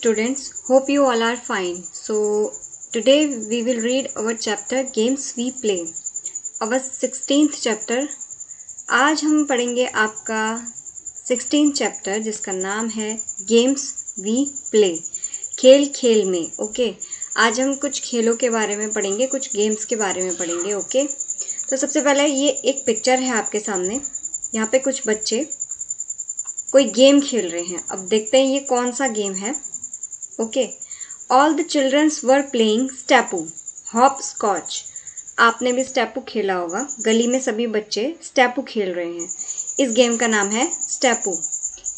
students, hope you all are fine. So today we will read our chapter Games We Play, our 16th chapter. आज हम पढ़ेंगे आपका 16th chapter जिसका नाम है गेम्स वी प्ले, खेल खेल में. ओके, आज हम कुछ खेलों के बारे में पढ़ेंगे, कुछ गेम्स के बारे में पढ़ेंगे. ओके, तो सबसे पहले ये एक पिक्चर है आपके सामने. यहाँ पे कुछ बच्चे कोई गेम खेल रहे हैं. अब देखते हैं ये कौन सा गेम है. Okay, all the childrens were playing stapu hopscotch. आपने भी स्टेपू खेला होगा. गली में सभी बच्चे स्टेपू खेल रहे हैं. इस गेम का नाम है स्टेपू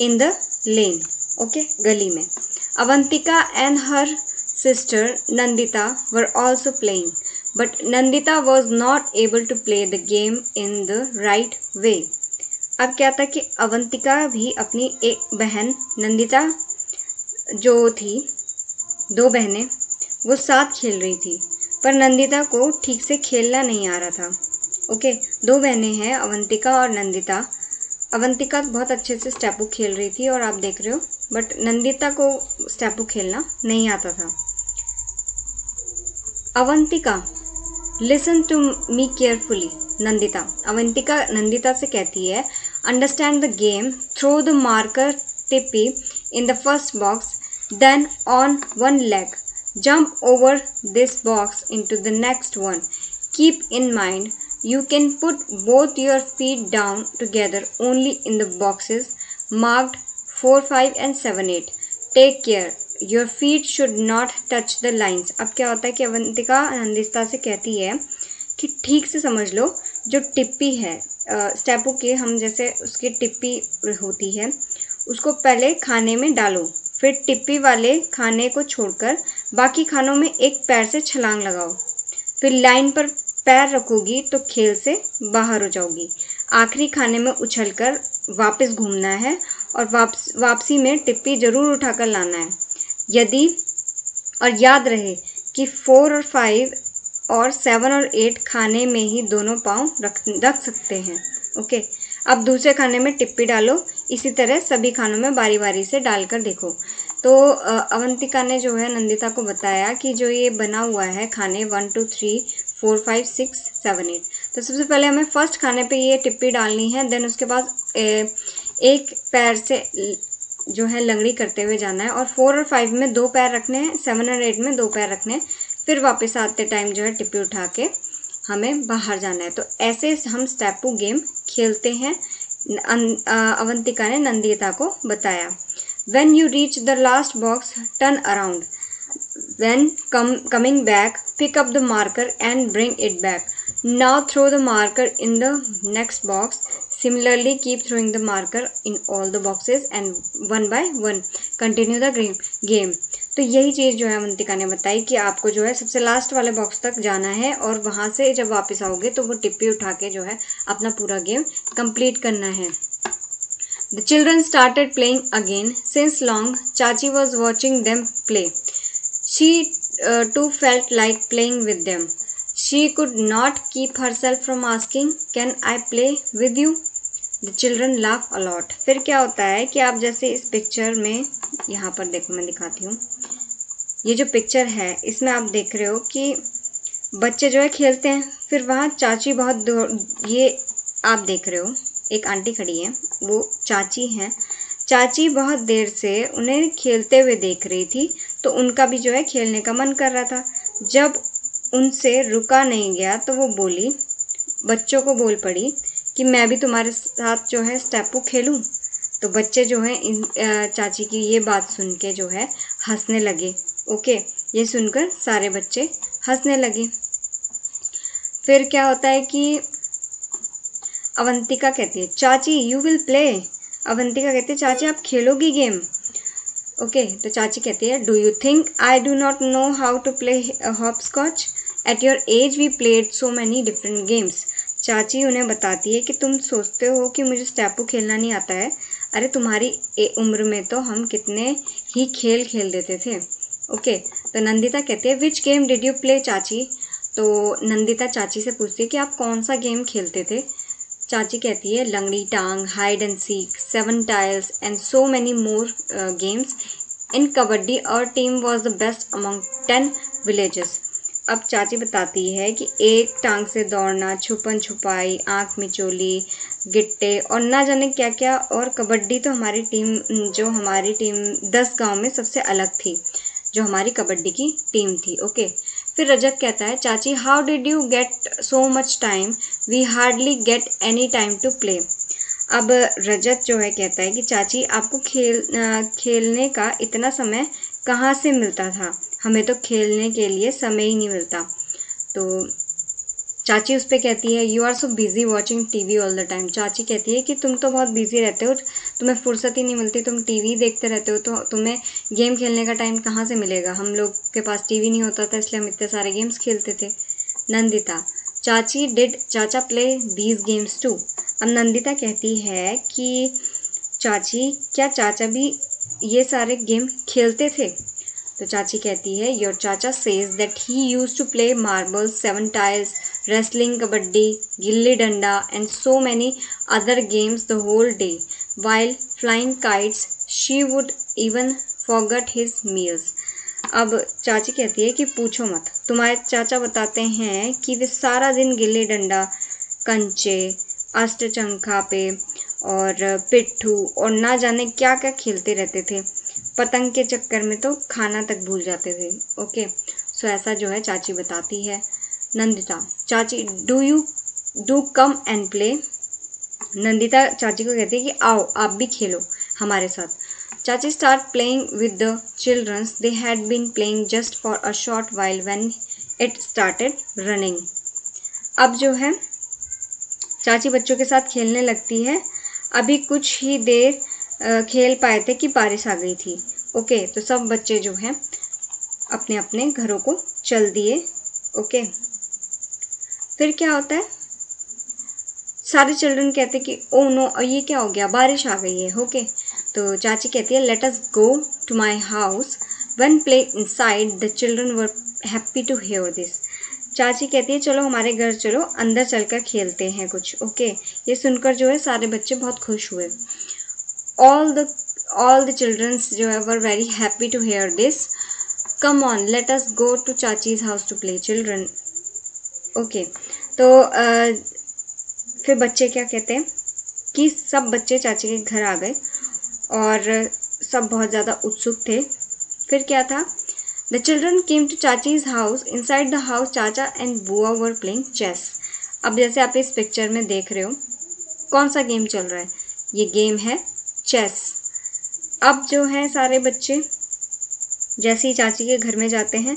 इन द लेन. ओके, गली में. Avantika and her sister Nandita were also playing, but Nandita was not able to play the game in the right way. अब क्या था कि अवंतिका भी अपनी एक बहन नंदिता जो थी, दो बहनें वो साथ खेल रही थी, पर नंदिता को ठीक से खेलना नहीं आ रहा था. ओके, दो बहनें हैं अवंतिका और नंदिता. अवंतिका बहुत अच्छे से स्टेपू खेल रही थी और आप देख रहे हो, बट नंदिता को स्टेपू खेलना नहीं आता था. Avantika listen to me carefully. Avantika Nandita से कहती है, understand the game, throw the marker tippi in the first box, then on one leg, jump over this box into the next one. Keep in mind, you can put both your feet down together only in the boxes marked 4, 5 and 7, 8. Take care, your feet should not touch the lines. अब क्या होता है कि अवंतिका नंदिता से कहती है कि ठीक से समझ लो, जो टिप्पी है स्टेपू के, हम जैसे उसकी टिप्पी होती है उसको पहले खाने में डालो, फिर टिप्पी वाले खाने को छोड़कर बाकी खानों में एक पैर से छलांग लगाओ, फिर लाइन पर पैर रखोगी तो खेल से बाहर हो जाओगी. आखिरी खाने में उछलकर वापस घूमना है और वापसी में टिप्पी जरूर उठाकर लाना है. और याद रहे कि 4 और 5 और 7 और 8 खाने में ही दोनों पाँव रख सकते हैं. ओके, अब दूसरे खाने में टिप्पी डालो. इसी तरह सभी खानों में बारी बारी से डालकर देखो. तो अवंतिका ने जो है नंदिता को बताया कि जो ये बना हुआ है खाने 1, 2, 3, 4, 5, 6, 7, 8, तो सबसे पहले हमें फर्स्ट खाने पे ये टिप्पी डालनी है. देन उसके बाद एक पैर से जो है लंगड़ी करते हुए जाना है, और 4 और 5 में 2 पैर रखने हैं, 7 और 8 में 2 पैर रखने हैं, फिर वापस आते टाइम जो है टिप्पी उठा के हमें बाहर जाना है. तो ऐसे हम स्टेपू गेम खेलते हैं. अवंतिका ने नंदिता को बताया. When you reach the last box, turn around. When coming back, pick up the marker and bring it back. Now throw the marker in the next box. Similarly, keep throwing the marker in all the boxes and one by one continue the game. तो यही चीज़ जो है अवंतिका ने बताई कि आपको जो है सबसे लास्ट वाले बॉक्स तक जाना है और वहाँ से जब वापस आओगे तो वो टिप्पी उठा के जो है अपना पूरा गेम कंप्लीट करना है. The children started playing again. Since long, Chachi was watching them play. She too felt like playing with them. She could not keep herself from asking, "Can I play with you?" The children laughed a lot. फिर क्या होता है कि आप जैसे इस picture में, यहाँ पर देखो मैं दिखाती हूँ, ये जो पिक्चर है इसमें आप देख रहे हो कि बच्चे जो है खेलते हैं, फिर वहाँ चाची ये आप देख रहे हो एक आंटी खड़ी है, वो चाची हैं. चाची बहुत देर से उन्हें खेलते हुए देख रही थी, तो उनका भी जो है खेलने का मन कर रहा था. जब उनसे रुका नहीं गया तो वो बोली, बच्चों को बोल पड़ी कि मैं भी तुम्हारे साथ जो है स्टेपू खेलूं. तो बच्चे जो हैं चाची की ये बात सुन के जो है हंसने लगे. ओके, ये सुनकर सारे बच्चे हंसने लगे. फिर क्या होता है कि अवंतिका कहती है, चाची यू विल प्ले. अवंतिका कहती है, चाची आप खेलोगी गेम. ओके, तो चाची कहती है, do you think I do not know how to play hopscotch? At your age we played so many different games. चाची उन्हें बताती है कि तुम सोचते हो कि मुझे स्टेपू खेलना नहीं आता है. अरे तुम्हारी उम्र में तो हम कितने ही खेल खेल देते थे. ओके, तो नंदिता कहती है, which game did you play चाची? तो नंदिता चाची से पूछती है कि आप कौन सा गेम खेलते थे. चाची कहती है, लंगड़ी टांग, hide and seek, 7 tiles and so many more games. In kabaddi our team was the best among 10 villages. अब चाची बताती है कि एक टांग से दौड़ना, छुपन छुपाई, आंख मिचोली, गिट्टे और ना जाने क्या क्या, और कबड्डी तो हमारी टीम 10 गांव में सबसे अलग थी, जो हमारी कबड्डी की टीम थी। ओके, फिर रजत कहता है, चाची how did you get so much time, we hardly get any time to play. अब रजत जो है कहता है कि चाची आपको खेलने का इतना समय कहाँ से मिलता था, हमें तो खेलने के लिए समय ही नहीं मिलता। तो चाची उस पर कहती है, you are so busy watching TV all the time. चाची कहती है कि तुम तो बहुत बिजी रहते हो, तुम्हें फुर्सत ही नहीं मिलती, तुम टीवी देखते रहते हो, तो तुम्हें गेम खेलने का टाइम कहाँ से मिलेगा। हम लोग के पास टीवी नहीं होता था, इसलिए हम इतने सारे गेम्स खेलते थे। नंदिता, चाची डिड चाचा प्ले दीज गेम्स टू। अब नंदिता कहती है कि चाची क्या चाचा भी ये सारे गेम खेलते थे। तो चाची कहती है, योर चाचा says that he used to play marbles, 7 tiles, wrestling, kabaddi, gilli danda and so many other games the whole day. While flying kites, she would even forget his meals. अब चाची कहती है कि पूछो मत, तुम्हारे चाचा बताते हैं कि वे सारा दिन गिल्ली डंडा, कंचे, अष्टचंखा पे और पिट्ठू और ना जाने क्या क्या खेलते रहते थे। पतंग के चक्कर में तो खाना तक भूल जाते थे। ओके, सो ऐसा जो है चाची बताती है। नंदिता, चाची do come and play. Nandita चाची को कहती है कि आओ आप भी खेलो हमारे साथ। चाची start playing with the childrens, they had been playing just for a short while when it started running. अब जो है चाची बच्चों के साथ खेलने लगती है। अभी कुछ ही देर खेल पाए थे कि बारिश आ गई थी। ओके, तो सब बच्चे जो हैं अपने अपने घरों को चल दिए। ओके, फिर क्या होता है, सारे चिल्ड्रन कहते कि ओ नो, ये क्या हो गया, बारिश आ गई है। ओके, तो चाची कहती है, let us go to my house when play inside, the children were happy to hear this. चाची कहती है, चलो हमारे घर चलो, अंदर चलकर खेलते हैं कुछ। ओके, ये सुनकर जो है सारे बच्चे बहुत खुश हुए। ऑल द चिल्ड्रंस जो है were very happy to hear this. Come on, let us go to chachi's house to play children. Okay, तो फिर बच्चे क्या कहते हैं कि सब बच्चे चाची के घर आ गए और सब बहुत ज़्यादा उत्सुक थे। फिर क्या था, the children came to chachi's house, inside the house chacha and bua were playing chess. अब जैसे आप इस पिक्चर में देख रहे हो, कौन सा गेम चल रहा है, ये गेम है चेस। अब जो है सारे बच्चे जैसे ही चाची के घर में जाते हैं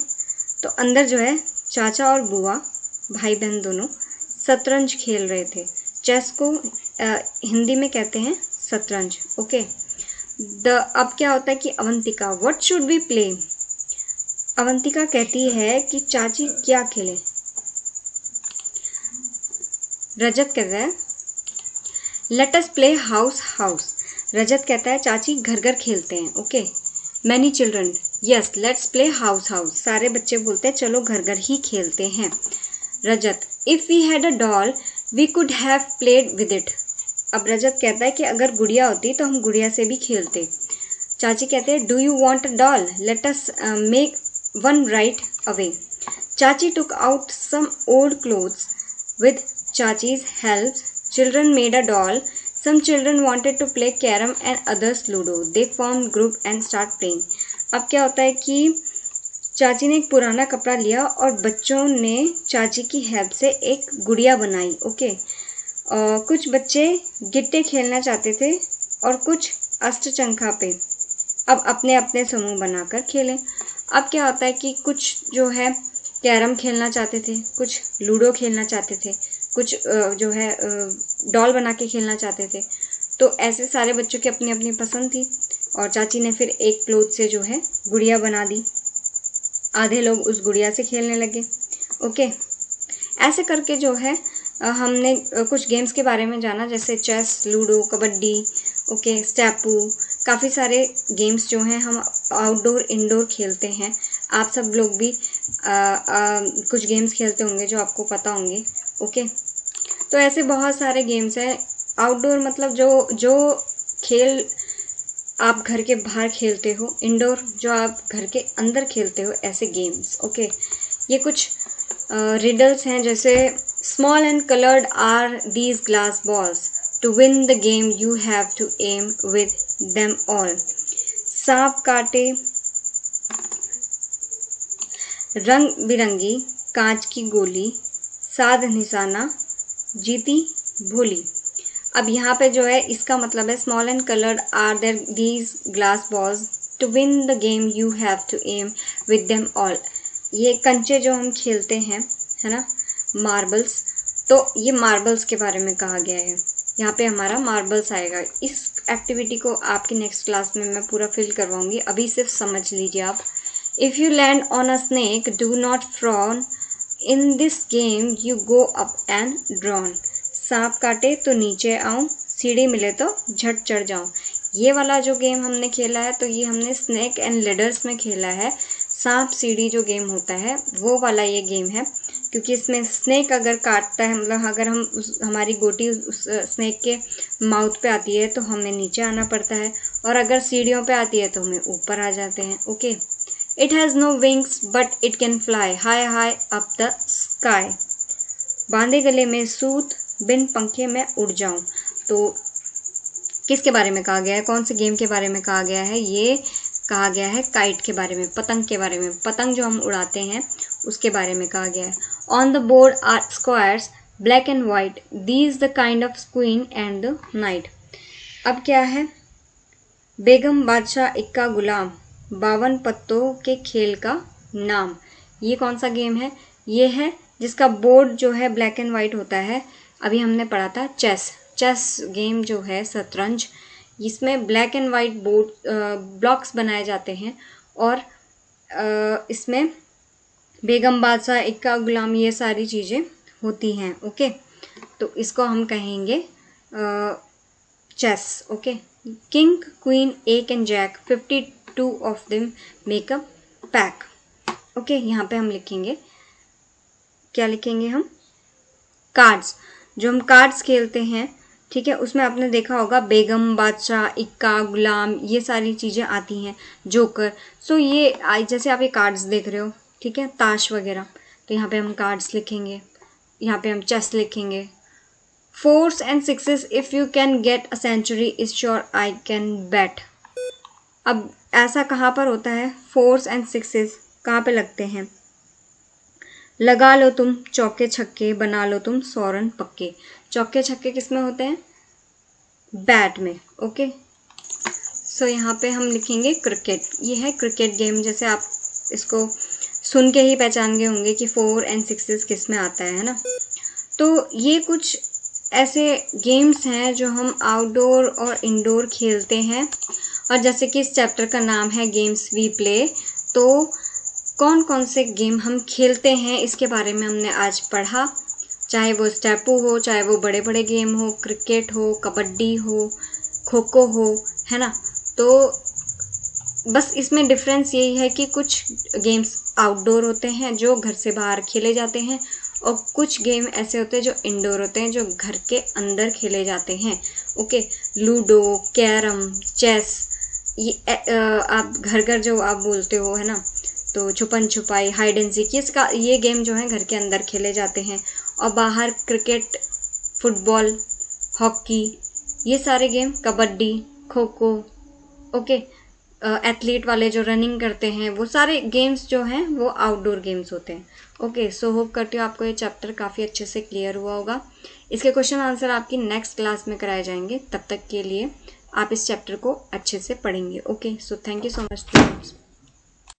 तो अंदर जो है चाचा और बुआ, भाई बहन दोनों, शतरंज खेल रहे थे। चेस को हिंदी में कहते हैं शतरंज। ओके, अब क्या होता है कि Avantika, what should we play. Avantika कहती है कि चाची क्या खेले। रजत कहता है, let us play house house. Rajat कहता है, चाची घर घर खेलते हैं। Okay, many children, yes let's play house house. सारे बच्चे बोलते हैं चलो घर घर ही खेलते हैं। Rajat, if we had a doll we could have played with it. अब रजत कहता है कि अगर गुड़िया होती तो हम गुड़िया से भी खेलते। चाची कहते हैं, do you want a doll, let us make one right away. Chachi took out some old clothes, with chachi's help children made a doll. Some children wanted to play carrom and others ludo, they form group and start playing. अब क्या होता है कि चाची ने एक पुराना कपड़ा लिया और बच्चों ने चाची की हेल्प से एक गुड़िया बनाई। ओके, कुछ बच्चे गिट्टे खेलना चाहते थे और कुछ अष्टचंखा पे। अब अपने अपने समूह बनाकर खेलें। अब क्या होता है कि कुछ जो है कैरम खेलना चाहते थे, कुछ लूडो खेलना चाहते थे, कुछ जो है डॉल बना के खेलना चाहते थे। तो ऐसे सारे बच्चों की अपनी अपनी पसंद थी और चाची ने फिर एक क्लोथ से जो है गुड़िया बना दी। आधे लोग उस गुड़िया से खेलने लगे। ओके, ऐसे करके जो है हमने कुछ गेम्स के बारे में जाना, जैसे चेस, लूडो, कबड्डी, ओके, स्टेपू। काफ़ी सारे गेम्स जो हैं हम आउटडोर इंडोर खेलते हैं। आप सब लोग भी कुछ गेम्स खेलते होंगे जो आपको पता होंगे। ओके, तो ऐसे बहुत सारे गेम्स हैं आउटडोर, मतलब जो खेल आप घर के बाहर खेलते हो, इंडोर जो आप घर के अंदर खेलते हो, ऐसे गेम्स। ओके, ये कुछ रिडल्स हैं, जैसे small and coloured are these glass balls, to win the game you have to aim with them all. सांप काटे रंग बिरंगी कांच की गोली, साध निशाना जीती भोली। अब यहाँ पे जो है इसका मतलब है small and coloured are there these glass balls, to win the game you have to aim with them all. ये कंचे जो हम खेलते हैं, है ना, मार्बल्स, तो ये मार्बल्स के बारे में कहा गया है। यहाँ पे हमारा मार्बल्स आएगा। इस एक्टिविटी को आपकी नेक्स्ट क्लास में मैं पूरा फिल करवाऊंगी, अभी सिर्फ समझ लीजिए आप। If you land on a snake do not frown, in this game you go up and drawn. सांप काटे तो नीचे आऊं, सीढ़ी मिले तो झट चढ़ जाऊं। ये वाला जो गेम हमने खेला है, तो ये हमने स्नेक एंड लेडर्स में खेला है। सांप सीढ़ी जो गेम होता है वो वाला ये गेम है, क्योंकि इसमें स्नेक अगर काटता है, मतलब अगर हम हमारी गोटी उस स्नेक के माउथ पे आती है तो हमें नीचे आना पड़ता है, और अगर सीढ़ियों पे आती है तो हमें ऊपर आ जाते हैं। Okay, it has no wings but it can fly high high up the sky. बांधे गले में सूत, बिन पंखे में उड़ जाऊं। तो किसके बारे में कहा गया है, कौन से गेम के बारे में कहा गया है? ये कहा गया है काइट के बारे में, पतंग के बारे में। पतंग जो हम उड़ाते हैं उसके बारे में कहा गया है। On the board are squares black and white, these the kind of queen and the knight. अब क्या है? बेगम बादशाह इक्का गुलाम, 52 पत्तों के खेल का नाम। ये कौन सा गेम है? ये है जिसका बोर्ड जो है ब्लैक एंड वाइट होता है। अभी हमने पढ़ा था चेस गेम जो है, शतरंज, इसमें black and white board blocks बनाए जाते हैं, और इसमें बेगम बादशाह इक्का गुलाम ये सारी चीज़ें होती हैं। ओके, तो इसको हम कहेंगे chess. Okay, king queen ace and jack, 52 of them make a pack. Okay, यहाँ पे हम लिखेंगे, क्या लिखेंगे हम? कार्ड्स। जो हम कार्ड्स खेलते हैं, ठीक है, उसमें आपने देखा होगा बेगम बादशाह इक्का गुलाम ये सारी चीज़ें आती हैं, जोकर। सो ये जैसे आप ये कार्ड्स देख रहे हो, ठीक है, ताश वगैरह, तो यहाँ पे हम कार्ड्स लिखेंगे, यहाँ पे हम चेस लिखेंगे। 4s and 6s if you can get a century is sure I can bet। अब ऐसा कहाँ पर होता है? 4s and 6s कहाँ पे लगते हैं? लगा लो तुम चौके छक्के, बना लो तुम 100 रन पक्के। चौके छक्के किस में होते हैं? बैट में। ओके, सो यहाँ पे हम लिखेंगे क्रिकेट। ये है क्रिकेट गेम, जैसे आप इसको सुन के ही पहचान गए होंगे कि 4 and 6s किस में आता है ना। तो ये कुछ ऐसे गेम्स हैं जो हम आउटडोर और इंडोर खेलते हैं, और जैसे कि इस चैप्टर का नाम है गेम्स वी प्ले, तो कौन कौन से गेम हम खेलते हैं इसके बारे में हमने आज पढ़ा। चाहे वो स्टेपू हो, चाहे वो बड़े बड़े गेम हो, क्रिकेट हो, कबड्डी हो, खो खो हो, है ना। तो बस इसमें डिफरेंस यही है कि कुछ गेम्स आउटडोर होते हैं जो घर से बाहर खेले जाते हैं, और कुछ गेम ऐसे होते हैं जो इंडोर होते हैं जो घर के अंदर खेले जाते हैं। ओके, लूडो, कैरम, चेस, ये आप घर घर जो आप बोलते हो, है ना, तो छुपन छुपाई, हाइड एंड सीक, ये गेम जो है घर के अंदर खेले जाते हैं, और बाहर क्रिकेट, फुटबॉल, हॉकी, ये सारे game, kabaddi, kho kho, okay, athlete वाले जो रनिंग करते हैं, वो सारे गेम्स जो हैं वो आउटडोर गेम्स होते हैं। ओके, सो होप करती हूँ आपको ये चैप्टर काफ़ी अच्छे से क्लियर हुआ होगा। इसके क्वेश्चन आंसर आपकी नेक्स्ट क्लास में कराए जाएंगे, तब तक के लिए आप इस चैप्टर को अच्छे से पढ़ेंगे। Okay, so thank you so much.